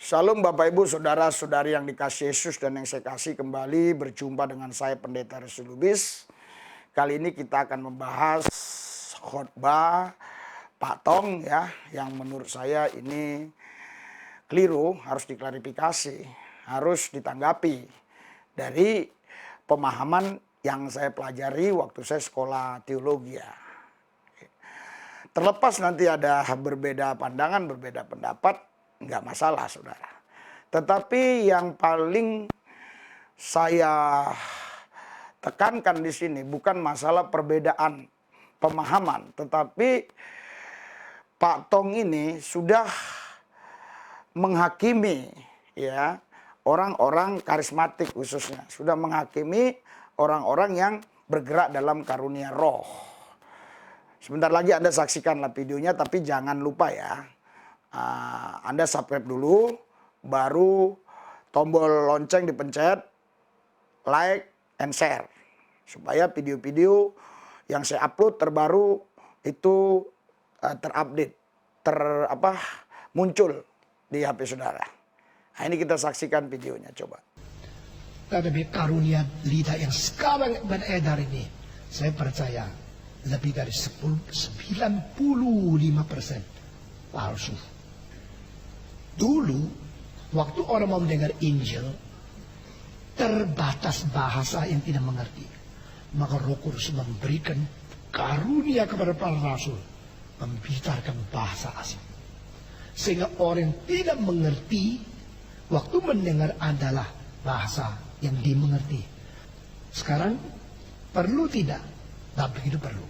Salam Bapak Ibu Saudara-saudari yang dikasihi Yesus dan yang saya kasih, kembali berjumpa dengan saya Pendeta Restu Lubis. Kali ini kita akan membahas khotbah Pak Tong ya, yang menurut saya ini keliru, harus diklarifikasi, harus ditanggapi dari pemahaman yang saya pelajari waktu saya sekolah teologi ya. Terlepas nanti ada berbeda pandangan, berbeda pendapat, nggak masalah saudara. Tetapi yang paling saya tekankan di sini bukan masalah perbedaan pemahaman, tetapi Pak Tong ini sudah menghakimi ya orang-orang karismatik, khususnya sudah menghakimi orang-orang yang bergerak dalam karunia roh. Sebentar lagi Anda saksikanlah videonya, tapi jangan lupa ya, Anda subscribe dulu, baru tombol lonceng dipencet, like and share, supaya video-video yang saya upload terbaru itu terupdate, muncul di HP saudara. Nah, ini kita saksikan videonya, coba. Tetapi karunia lidah yang sekarang beredar ini, saya percaya lebih dari 95% palsu. Dulu, waktu orang mau mendengar Injil, terbatas bahasa yang tidak mengerti. Maka Roh Kudus memberikan karunia kepada para rasul, membicarkan bahasa asing. Sehingga orang yang tidak mengerti, waktu mendengar adalah bahasa yang dimengerti. Sekarang, perlu tidak? Tak begitu perlu.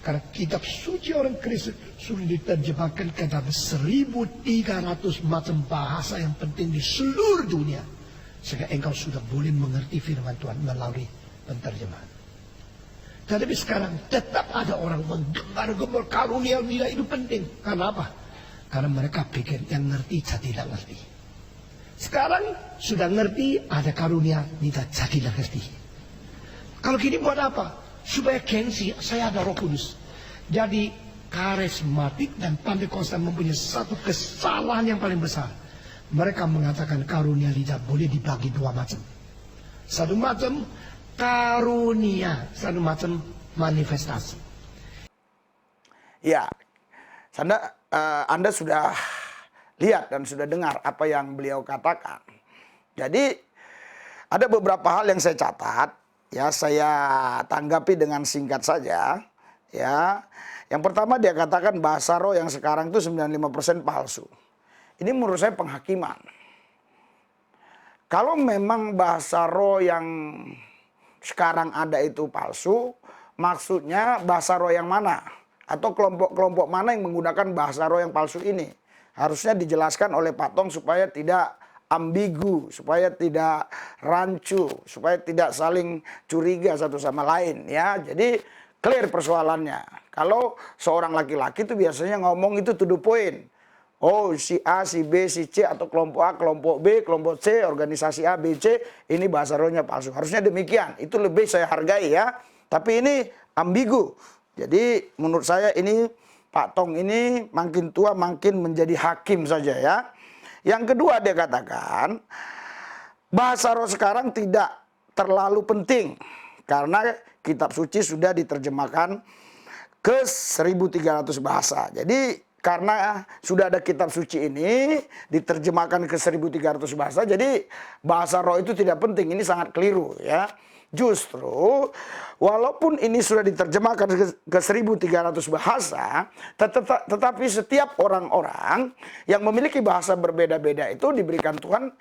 Karena kitab suci orang Kristen sudah diterjemahkan ke dalam 1.300 macam bahasa yang penting di seluruh dunia. Sehingga engkau sudah boleh mengerti firman Tuhan melalui penterjemahan. Tetapi sekarang tetap ada orang menggembar-gembar karunia lidah itu penting. Karena apa? Karena mereka pikir yang ngerti jadilah ngerti. Sekarang sudah ngerti, ada karunia lidah jadilah ngerti. Kalau gini buat apa? Supaya gengsi, saya ada Roh Kudus. Jadi karismatik dan Pentakosta mempunyai satu kesalahan yang paling besar. Mereka mengatakan karunia lidah boleh dibagi dua macam. Satu macam karunia, satu macam manifestasi. Ya, Anda sudah lihat dan sudah dengar apa yang beliau katakan. Jadi ada beberapa hal yang saya catat. Ya, saya tanggapi dengan singkat saja. Ya, yang pertama dia katakan bahasa roh yang sekarang itu 95% palsu. Ini menurut saya penghakiman. Kalau memang bahasa roh yang sekarang ada itu palsu, maksudnya bahasa roh yang mana? Atau kelompok-kelompok mana yang menggunakan bahasa roh yang palsu ini? Harusnya dijelaskan oleh Pak Tong supaya tidak ambigu, supaya tidak rancu, supaya tidak saling curiga satu sama lain ya. Jadi clear persoalannya. Kalau seorang laki-laki itu biasanya ngomong itu to the point. Oh, si A, si B, si C, atau kelompok A, kelompok B, kelompok C, organisasi A, B, C, ini bahasa rohnya palsu. Harusnya demikian. Itu lebih saya hargai ya. Tapi ini ambigu. Jadi menurut saya ini Pak Tong ini makin tua makin menjadi hakim saja ya. Yang kedua dia katakan bahasa roh sekarang tidak terlalu penting karena kitab suci sudah diterjemahkan ke 1.300 bahasa. Jadi karena sudah ada kitab suci ini diterjemahkan ke 1.300 bahasa, jadi bahasa roh itu tidak penting. Ini sangat keliru ya. Justru walaupun ini sudah diterjemahkan ke 1.300 bahasa, tetapi setiap orang-orang yang memiliki bahasa berbeda-beda itu diberikan Tuhan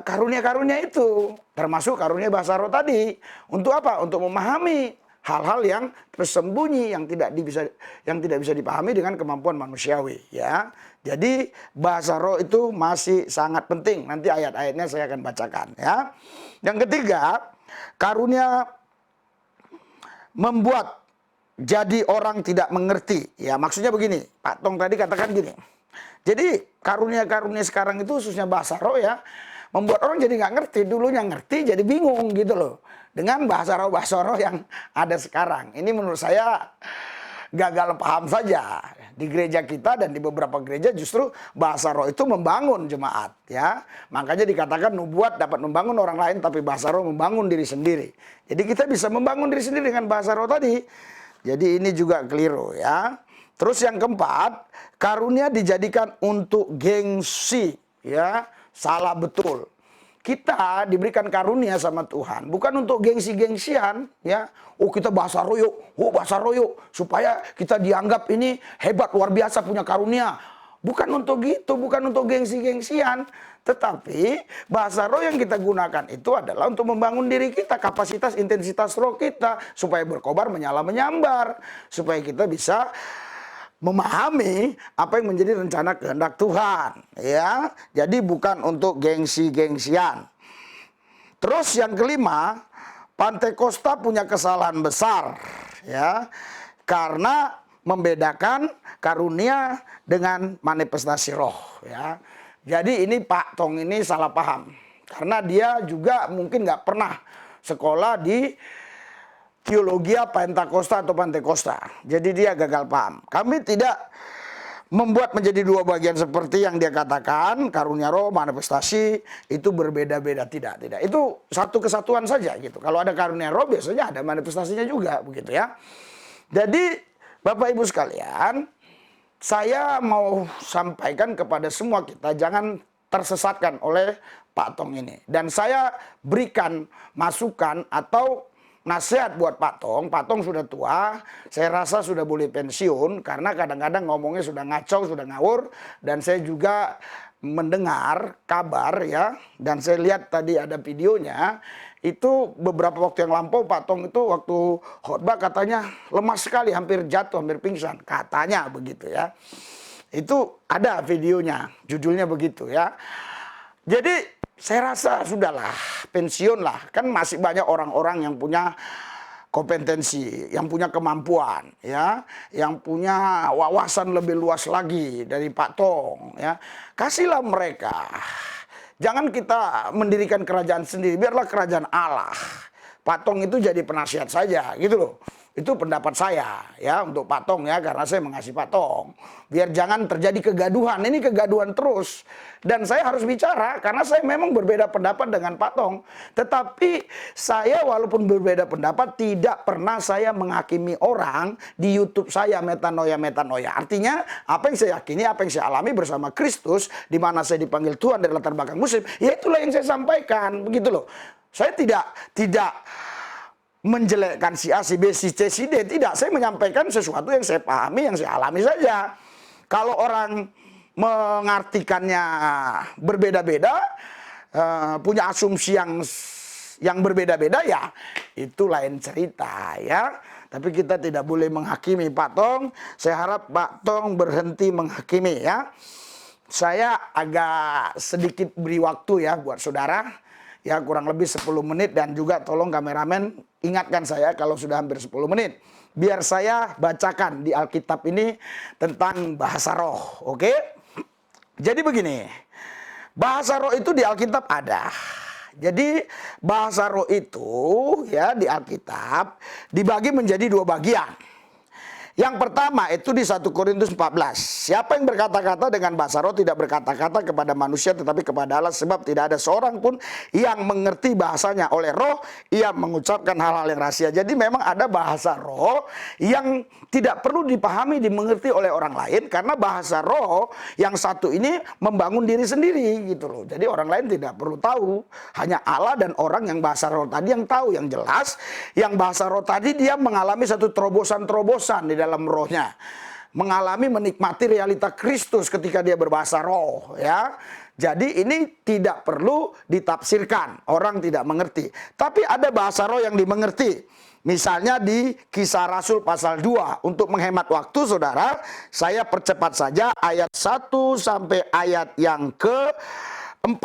karunia-karunia itu, termasuk karunia bahasa roh tadi. Untuk apa? Untuk memahami hal-hal yang tersembunyi yang tidak bisa dipahami dengan kemampuan manusiawi ya. Jadi bahasa roh itu masih sangat penting. Nanti ayat-ayatnya saya akan bacakan ya. Yang ketiga, karunia membuat jadi orang tidak mengerti. Ya, maksudnya begini, Pak Tong tadi katakan gini. Jadi karunia-karunia sekarang itu khususnya bahasa roh ya, membuat orang jadi nggak ngerti. Dulunya ngerti jadi bingung gitu loh. Dengan bahasa roh yang ada sekarang. Ini menurut saya gagal paham saja. Di gereja kita dan di beberapa gereja justru bahasa roh itu membangun jemaat, ya. Makanya dikatakan nubuat dapat membangun orang lain, tapi bahasa roh membangun diri sendiri. Jadi kita bisa membangun diri sendiri dengan bahasa roh tadi. Jadi ini juga keliru, ya. Terus yang keempat, karunia dijadikan untuk gengsi, ya. Salah betul. Kita diberikan karunia sama Tuhan bukan untuk gengsi-gengsian, ya. Oh, kita bahasa roh yuk, oh bahasa roh yuk, supaya kita dianggap ini hebat, luar biasa, punya karunia. Bukan untuk gitu, bukan untuk gengsi-gengsian. Tetapi bahasa roh yang kita gunakan itu adalah untuk membangun diri kita, kapasitas intensitas roh kita, supaya berkobar, menyala, menyambar, supaya kita bisa memahami apa yang menjadi rencana kehendak Tuhan, ya. Jadi bukan untuk gengsi-gengsian. Terus yang kelima, Pantekosta punya kesalahan besar, ya, karena membedakan karunia dengan manifestasi roh, ya. Jadi ini Pak Tong ini salah paham, karena dia juga mungkin nggak pernah sekolah di teologia Pentakosta atau Pantekosta. Jadi dia gagal paham. Kami tidak membuat menjadi dua bagian seperti yang dia katakan, karunia roh, manifestasi itu berbeda-beda. Tidak. Itu satu kesatuan saja gitu. Kalau ada karunia roh biasanya ada manifestasinya juga begitu, ya. Jadi Bapak Ibu sekalian, saya mau sampaikan kepada semua kita, jangan tersesatkan oleh Pak Tong ini. Dan saya berikan masukan atau nasihat buat Pak Tong. Pak Tong sudah tua, saya rasa sudah boleh pensiun karena kadang-kadang ngomongnya sudah ngacau, sudah ngawur. Dan saya juga mendengar kabar, ya, dan saya lihat tadi ada videonya. Itu beberapa waktu yang lampau Pak Tong itu waktu khotbah katanya lemas sekali, hampir jatuh, hampir pingsan. Katanya begitu, ya. Itu ada videonya, judulnya begitu, ya. Jadi saya rasa sudahlah, pensiun lah. Kan masih banyak orang-orang yang punya kompetensi, yang punya kemampuan, ya, yang punya wawasan lebih luas lagi dari Pak Tong, ya. Kasihlah mereka. Jangan kita mendirikan kerajaan sendiri, biarlah kerajaan Allah. Pak Tong itu jadi penasihat saja, gitu loh. Itu pendapat saya, ya, untuk Pak Tong, ya, karena saya mengasihi Pak Tong. Biar jangan terjadi kegaduhan, ini kegaduhan terus. Dan saya harus bicara, karena saya memang berbeda pendapat dengan Pak Tong. Tetapi saya walaupun berbeda pendapat, tidak pernah saya menghakimi orang di YouTube saya, metanoia. Artinya, apa yang saya yakini, apa yang saya alami bersama Kristus, di mana saya dipanggil Tuhan dari latar belakang Muslim, ya itulah yang saya sampaikan, begitu loh. Saya tidak menjelekkan si A, si B, si C, si D. Tidak, saya menyampaikan sesuatu yang saya pahami, yang saya alami saja. Kalau orang mengartikannya berbeda-beda, punya asumsi yang berbeda-beda, ya itu lain cerita, ya. Tapi kita tidak boleh menghakimi Pak Tong. Saya harap Pak Tong berhenti menghakimi, ya. Saya agak sedikit beri waktu, ya, buat saudara. Ya, kurang lebih 10 menit, dan juga tolong kameramen ingatkan saya kalau sudah hampir 10 menit. Biar saya bacakan di Alkitab ini tentang bahasa roh, oke? Jadi begini, bahasa roh itu di Alkitab ada. Jadi bahasa roh itu, ya, di Alkitab dibagi menjadi dua bagian. Yang pertama itu di 1 Korintus 14. Siapa yang berkata-kata dengan bahasa roh tidak berkata-kata kepada manusia tetapi kepada Allah, sebab tidak ada seorang pun yang mengerti bahasanya. Oleh roh ia mengucapkan hal-hal yang rahasia. Jadi memang ada bahasa roh yang tidak perlu dipahami, dimengerti oleh orang lain, karena bahasa roh yang satu ini membangun diri sendiri, gitu loh. Jadi orang lain tidak perlu tahu, hanya Allah dan orang yang bahasa roh tadi yang tahu. Yang jelas, yang bahasa roh tadi dia mengalami satu terobosan-terobosan di dalam rohnya, mengalami menikmati realita Kristus ketika dia berbahasa roh, ya. Jadi ini tidak perlu ditafsirkan, orang tidak mengerti. Tapi ada bahasa roh yang dimengerti. Misalnya di Kisah Rasul pasal 2. Untuk menghemat waktu, saudara, saya percepat saja ayat 1 sampai ayat yang ke-4.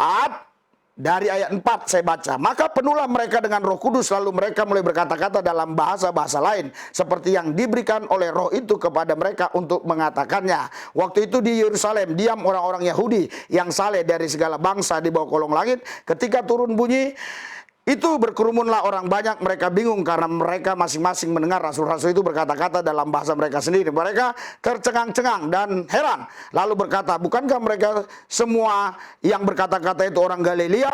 Dari ayat 4 saya baca. Maka penuhlah mereka dengan Roh Kudus, lalu mereka mulai berkata-kata dalam bahasa-bahasa lain, seperti yang diberikan oleh Roh itu kepada mereka untuk mengatakannya. Waktu itu di Yerusalem diam orang-orang Yahudi yang saleh dari segala bangsa di bawah kolong langit. Ketika turun bunyi Itu berkerumunlah orang banyak, mereka bingung karena mereka masing-masing mendengar rasul-rasul itu berkata-kata dalam bahasa mereka sendiri. Mereka tercengang-cengang dan heran. Lalu berkata, bukankah mereka semua yang berkata-kata itu orang Galilea?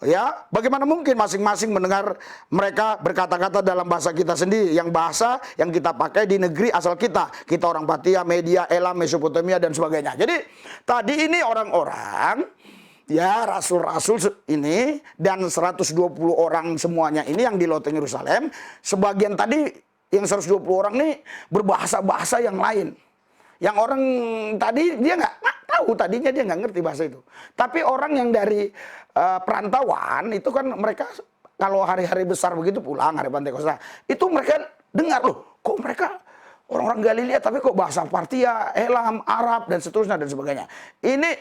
Ya, bagaimana mungkin masing-masing mendengar mereka berkata-kata dalam bahasa kita sendiri, yang bahasa yang kita pakai di negeri asal kita. Kita orang Partia, Media, Elam, Mesopotamia dan sebagainya. Jadi tadi ini orang-orang, ya rasul-rasul ini dan 120 orang semuanya ini yang di loteng Yerusalem, sebagian tadi yang 120 orang ini berbahasa-bahasa yang lain. Yang orang tadi dia nggak tahu, tadinya dia nggak ngerti bahasa itu. Tapi orang yang dari perantauan itu kan mereka kalau hari-hari besar begitu pulang, hari Pantekosta, itu mereka dengar loh, kok mereka orang-orang Galilea tapi kok bahasa Partia, Elam, Arab dan seterusnya dan sebagainya. Ini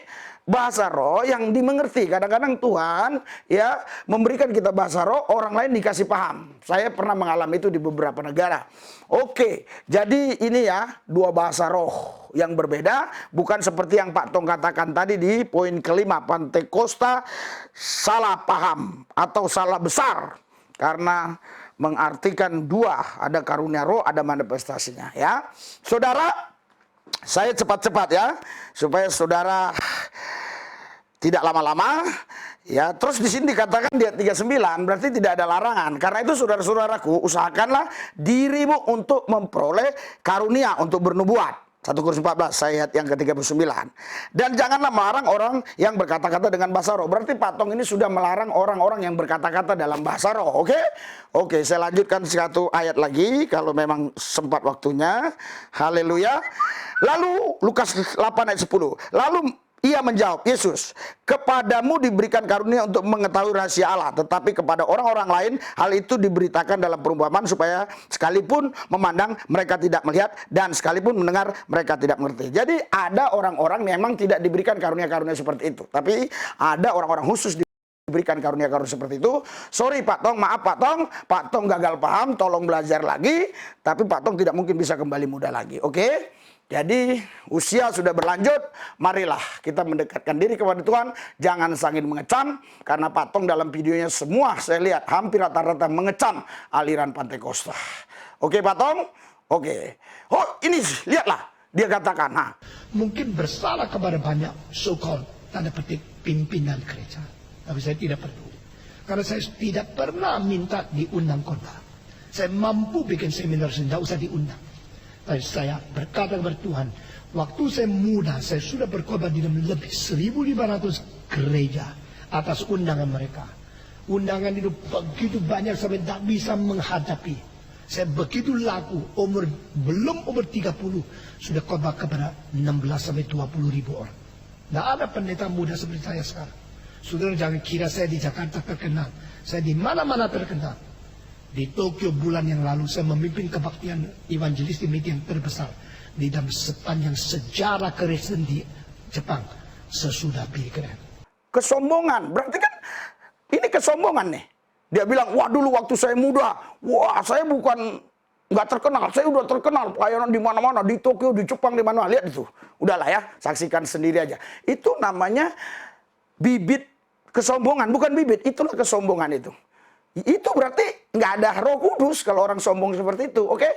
bahasa roh yang dimengerti. Kadang-kadang Tuhan ya memberikan kita bahasa roh, orang lain dikasih paham. Saya pernah mengalami itu di beberapa negara. Oke, jadi ini ya dua bahasa roh yang berbeda, bukan seperti yang Pak Tong katakan tadi di poin kelima, Pantekosta salah paham atau salah besar karena mengartikan dua, ada karunia roh, ada manifestasinya ya. Saudara, saya cepat-cepat ya supaya saudara tidak lama-lama ya. Terus di sini dikatakan di ayat 39 berarti tidak ada larangan. Karena itu saudara-saudaraku, usahakanlah dirimu untuk memperoleh karunia untuk bernubuat. 1 Korintus 14 ayat yang ke-39. Dan janganlah melarang orang yang berkata-kata dengan bahasa roh. Berarti Pak Tong ini sudah melarang orang-orang yang berkata-kata dalam bahasa roh. Oke? Oke, saya lanjutkan satu ayat lagi kalau memang sempat waktunya. Haleluya. Lalu Lukas 8 ayat 10. Lalu ia menjawab, Yesus, kepadamu diberikan karunia untuk mengetahui rahasia Allah, tetapi kepada orang-orang lain hal itu diberitakan dalam perumpamaan supaya sekalipun memandang mereka tidak melihat dan sekalipun mendengar mereka tidak mengerti. Jadi ada orang-orang memang tidak diberikan karunia-karunia seperti itu, tapi ada orang-orang khusus diberikan karunia-karunia seperti itu. Sorry Pak Tong, maaf Pak Tong gagal paham, tolong belajar lagi, tapi Pak Tong tidak mungkin bisa kembali muda lagi. Oke? Jadi usia sudah berlanjut, marilah kita mendekatkan diri kepada Tuhan. Jangan sangin mengecam, karena Pak Tong dalam videonya semua saya lihat hampir rata-rata mengecam aliran Pantekosta. Oke Pak Tong? Oke. Oh ini lihatlah, dia katakan. Nah, mungkin bersalah kepada banyak so-called tanda petik pimpinan gereja. Tapi saya tidak peduli. Karena saya tidak pernah minta diundang khotbah. Saya mampu bikin seminar, tidak usah diundang. Tapi saya berkata kepada Tuhan, waktu saya muda, saya sudah berkhotbah di dalam lebih 1.500 gereja atas undangan mereka. Undangan itu begitu banyak sampai tidak bisa menghadapi. Saya begitu laku, belum umur 30, sudah khotbah kepada 16 sampai 20 ribu orang. Tidak ada pendeta muda seperti saya sekarang. Saudara jangan kira saya di Jakarta terkenal. Saya di mana-mana terkenal. Di Tokyo bulan yang lalu saya memimpin kebaktian evangelistik meeting yang terbesar di dalam sepanjang sejarah Kristen di Jepang sesudah Billy Graham. Kesombongan, berarti kan ini kesombongan nih. Dia bilang, wah dulu waktu saya muda, wah saya bukan nggak terkenal, saya udah terkenal pelayanan di mana-mana, di Tokyo, di Jepang, di mana-mana. Lihat itu, udahlah ya, saksikan sendiri aja. Itu namanya bibit kesombongan, bukan bibit, itulah kesombongan itu. Itu berarti nggak ada Roh Kudus kalau orang sombong seperti itu. Oke?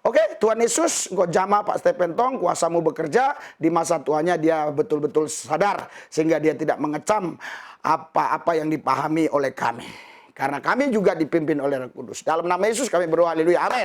Oke, Tuhan Yesus, engkau jamah Pak Stephen Tong, kuasamu bekerja. Di masa tuanya dia betul-betul sadar, sehingga dia tidak mengecam apa-apa yang dipahami oleh kami. Karena kami juga dipimpin oleh Roh Kudus. Dalam nama Yesus kami berdoa, haleluya, amin.